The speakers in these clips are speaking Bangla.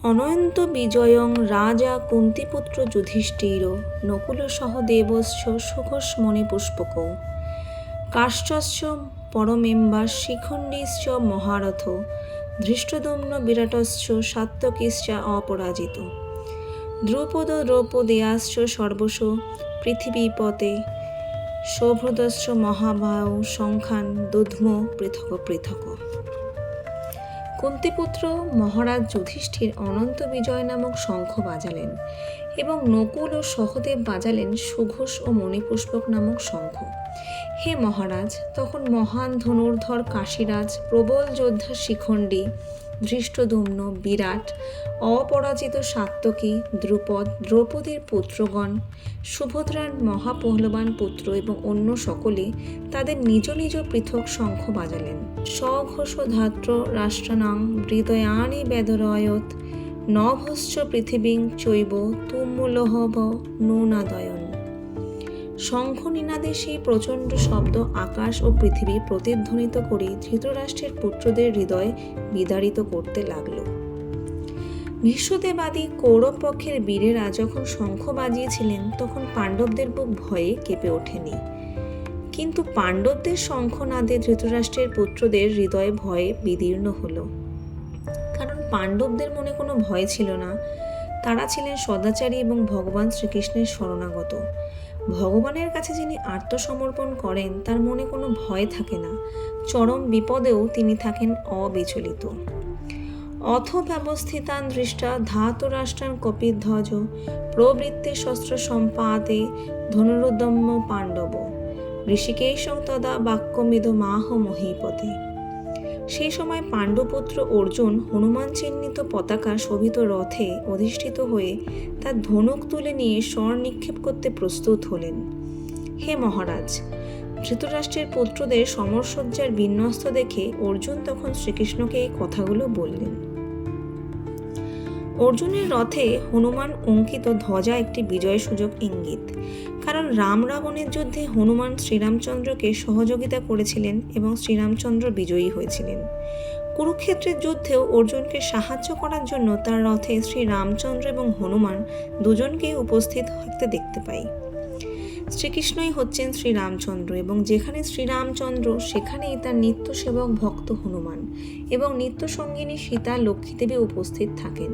অনন্ত বিজয়ং রাজা কুন্তিপুত্র যুধিষ্ঠির নকুলসহ দেবশ্চ সুঘোষ মণিপুষ্পকৌ কাশ্চশ্চ পরমেম্বা শিখণ্ডীশ্চ মহারথ ধৃষ্টদ্যুম্ন বিরাটশ্চ সাত্যকীশ্চ অপরাজিত দ্রৌপদ দ্রৌপদেয়াশ্চ সর্বশ পৃথিবীপতে সৌভ্রদশ্চ মহাবাহু সংখ্যান দুধ্ম পৃথক পৃথক। কুন্তিপুত্র মহারাজ যুধিষ্ঠির অনন্ত বিজয় নামক শঙ্খ বাজালেন এবং নকুল ও সহদেব বাজালেন সুঘোষ ও মণিপুষ্পক নামক শঙ্খ। হে মহারাজ, তখন মহান ধনুর্ধর কাশীরাজ, প্রবল যোদ্ধা শিখণ্ডী, ধৃষ্টদ্যুম্ন, বিরাট, অপরাজিত সাত্যকী, দ্রুপদ, দ্রৌপদীর পুত্রগণ, সুভদ্রার মহাপহলবান পুত্র এবং অন্য সকলে তাদের নিজ নিজ পৃথক শঙ্খ বাজালেন। সঘোষ ধাত্র রাষ্ট্রানাং হৃদয়ানি বেদরয়ত নভশ্চ পৃথিবীং চৈব তুমুলহব নূনাদয়ন। শঙ্খ নিনাদে সেই প্রচণ্ড শব্দ আকাশ ও পৃথিবী প্রতিধ্বনিত করে ধৃতরাষ্ট্রের পুত্রদের হৃদয় বিদারিত করতে লাগল। ভীষ্মদেবাদী কৌরব পক্ষের বীরেরা যখন শঙ্খ বাজিয়েছিলেন তখন পাণ্ডবদের বুক ভয়ে কেঁপে ওঠেনি, কিন্তু পাণ্ডবদের শঙ্খনাদে ধৃতরাষ্ট্রের পুত্রদের হৃদয় ভয়ে বিদীর্ণ হল। কারণ পাণ্ডবদের মনে কোনো ভয় ছিল না, তারা ছিলেন সদাচারী এবং ভগবান শ্রীকৃষ্ণের শরণাগত। ভগবানের কাছে যিনি আত্মসমর্পণ করেন তার মনে কোনো ভয় থাকে না, চরম বিপদেও তিনি থাকেন অবিচলিত। অথ ব্যবস্থিতান দৃষ্টা ধাতরাষ্ট্রান কপিধ্বজ প্রবৃত্তে শস্ত্র সম্পাতে ধনুরুদ্যম্য পাণ্ডব ঋষিকেশং তদা বাক্যমিদ মাহ মহীপতে। সেই সময় পাণ্ডুপুত্র অর্জুন হনুমান চিহ্নিত পতাকা শোভিত রথে অধিষ্ঠিত হয়ে তার ধনুক তুলে নিয়ে স্বর নিক্ষেপ করতে প্রস্তুত হলেন। হে মহারাজ, ধৃতরাষ্ট্রের পুত্রদের সমরসজ্জার বিন্যস্ত দেখে অর্জুন তখন শ্রীকৃষ্ণকে এই কথাগুলো বললেন। অর্জুনের রথে হনুমান অঙ্কিত ধ্বজা একটি বিজয় সূচক ইঙ্গিত, কারণ রাম রাবণের যুদ্ধে হনুমান শ্রীরামচন্দ্রকে সহযোগিতা করেছিলেন এবং শ্রীরামচন্দ্র বিজয়ী হয়েছিলেন। কুরুক্ষেত্রের যুদ্ধেও অর্জুনকে সাহায্য করার জন্য তার রথে শ্রীরামচন্দ্র এবং হনুমান দুজনকেই উপস্থিত থাকতে দেখতে পাই। শ্রীকৃষ্ণই হচ্ছেন শ্রীরামচন্দ্র এবং যেখানে শ্রীরামচন্দ্র সেখানেই তার নিত্য সেবক ভক্ত হনুমান এবং নিত্য সঙ্গিনী সীতা লক্ষ্মীদেবী উপস্থিত থাকেন।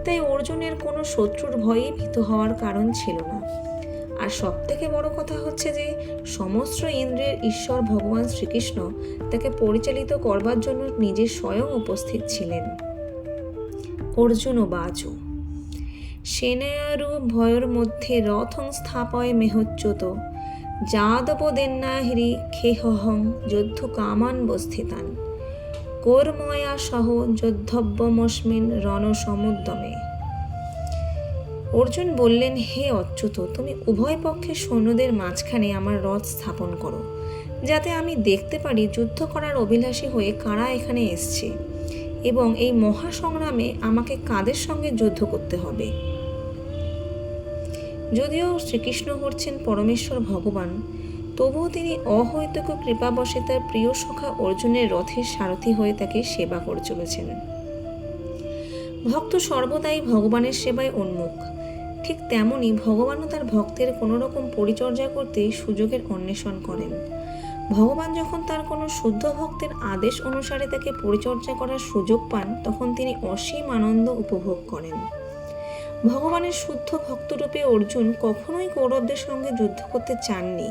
তাই অর্জুনের কোনো শত্রুর ভয়ে ভীত হওয়ার কারণ ছিল না। আর সব থেকে বড় কথা হচ্ছে যে সমস্ত ইন্দ্রিয়ের ঈশ্বর ভগবান শ্রীকৃষ্ণ তাকে পরিচালিত করবার জন্য নিজে স্বয়ং উপস্থিত ছিলেন। অর্জুন বাচ সেনারু ভয়ের মধ্যে রথং স্থাপয় মেহচ্যুত যাদবদেন্নাহিরি খেহহং যুদ্ধ কামান বস্থিতান কৌরময়া সহ যুদ্ধব্যমস্মিন রণসমুদ্যমে। অর্জুন বললেন, হে অচ্যুত, তুমি উভয় পক্ষের সৈন্যদের মাঝখানে আমার রথ স্থাপন করো, যাতে আমি দেখতে পারি যুদ্ধ করার অভিলাষী হয়ে কারা এখানে এসছে এবং এই মহাসংগ্রামে আমাকে কাদের সঙ্গে যুদ্ধ করতে হবে। যদিও শ্রীকৃষ্ণ হচ্ছেন পরমেশ্বর ভগবান, তবুও তিনি অহৈতুক কৃপাবশে তার প্রিয় সখা অর্জুনের রথের সারথি হয়ে তাকে সেবা করে চলেছেন। ভক্ত সর্বদাই ভগবানের সেবায় উন্মুখ, ঠিক তেমনি ভগবানও তার ভক্তের কোনো রকম পরিচর্যা করতে সুযোগের অন্বেষণ করেন। ভগবান যখন তার কোনো শুদ্ধ ভক্তের আদেশ অনুসারে তাকে পরিচর্যা করার সুযোগ পান তখন তিনি অসীম আনন্দ উপভোগ করেন। ভগবানের শুদ্ধ ভক্তরূপে অর্জুন কখনোই কৌরবদের সঙ্গে যুদ্ধ করতে চাননি,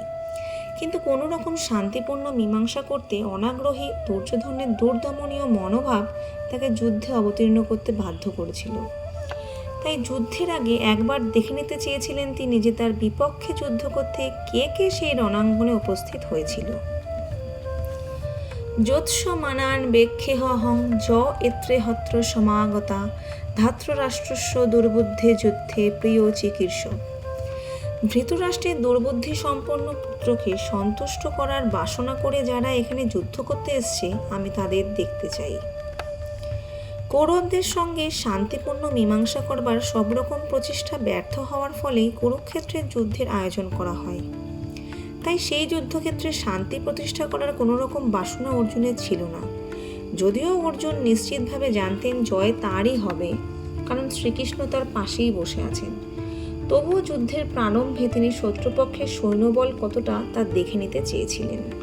কিন্তু কোনো রকম শান্তিপূর্ণ মীমাংসা করতে অনাগ্রহী দুর্যোধনের দুর্দমনীয় মনোভাব তাকে যুদ্ধে অবতীর্ণ করতে বাধ্য করেছিল। তাই যুদ্ধের আগে একবার দেখে নিতে চেয়েছিলেন তিনি যে তার বিপক্ষে যুদ্ধ করতে কে কে সেই রণাঙ্গনে উপস্থিত হয়েছিল। যোৎসমানান বেক্ষেহং য এত্রে হত্র সমাগতা ধাত্ররাষ্ট্রস্য দুর্বুদ্ধে যুদ্ধে প্রিয় চিকীর্ষ। ধৃতরাষ্ট্রের দুর্বুদ্ধি সম্পন্ন পুত্রকে সন্তুষ্ট করার বাসনা করে যারা এখানে যুদ্ধ করতে এসছে আমি তাদের দেখতে চাই। কৌরবদের সঙ্গে শান্তিপূর্ণ মীমাংসা করবার সব রকম প্রচেষ্টা ব্যর্থ হওয়ার ফলেই কুরুক্ষেত্রের যুদ্ধের আয়োজন করা হয়। তাই সেই যুদ্ধক্ষেত্রে শান্তি প্রতিষ্ঠা করার কোনো রকম বাসনা অর্জুনের ছিল না। যদিও অর্জুন নিশ্চিতভাবে জানতেন জয় তারই হবে, কারণ শ্রীকৃষ্ণ তার পাশেই বসে আছেন। তবুও যুদ্ধের প্রারম্ভে তিনি শত্রুপক্ষের সৈন্যবল কতটা তা দেখে নিতে চেয়েছিলেন।